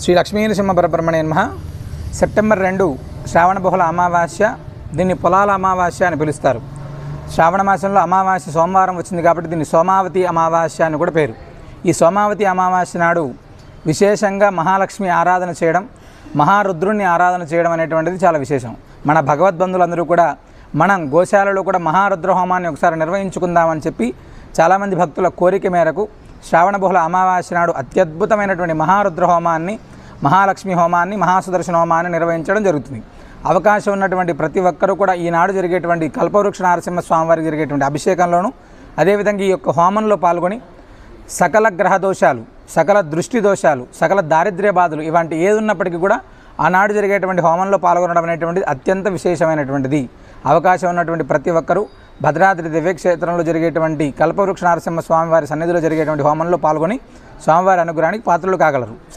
శ్రీ లక్ష్మీనరసింహ పరబ్రహ్మణే నమః. సెప్టెంబర్ 2 శ్రావణ బహుళ అమావాస్య. దీన్ని పొలాల అమావాస్య అని పిలుస్తారు. శ్రావణ మాసంలో అమావాస్య సోమవారం వచ్చింది కాబట్టి దీన్ని సోమావతి అమావాస్య అని కూడా పేరు. ఈ సోమావతి అమావాస్య నాడు విశేషంగా మహాలక్ష్మి ఆరాధన చేయడం, మహారుద్రుణ్ణి ఆరాధన చేయడం అనేటువంటిది చాలా విశేషం. మన భగవద్బంధులందరూ కూడా మనం గోశాలలో కూడా మహారుద్ర హోమాన్ని ఒకసారి నిర్వహించుకుందామని చెప్పి చాలామంది భక్తుల కోరిక మేరకు శ్రావణ బహుళ అమావాస్య నాడు అత్యద్భుతమైనటువంటి మహారుద్ర హోమాన్ని, మహాలక్ష్మి హోమాన్ని, మహాసుదర్శన హోమాన్ని నిర్వహించడం జరుగుతుంది. అవకాశం ఉన్నటువంటి ప్రతి ఒక్కరూ కూడా ఈనాడు జరిగేటువంటి కల్పవృక్ష నరసింహ స్వామివారికి జరిగేటువంటి అభిషేకంలోనూ అదేవిధంగా ఈ యొక్క హోమంలో పాల్గొని సకల గ్రహ దోషాలు, సకల దృష్టి దోషాలు, సకల దారిద్ర్య బాధలు ఇలాంటి ఏది ఉన్నప్పటికీ కూడా ఆనాడు జరిగేటువంటి హోమంలో పాల్గొనడం అనేటువంటిది అత్యంత విశేషమైనటువంటిది. అవకాశం ఉన్నటువంటి ప్రతి ఒక్కరూ భద్రాద్రి దివ్యక్షేత్రంలో జరిగేటువంటి కల్పవృక్ష నరసింహ స్వామివారి సన్నిధిలో జరిగేటువంటి హోమంలో పాల్గొని స్వామివారి అనుగ్రహానికి పాత్రలు కాగలరు.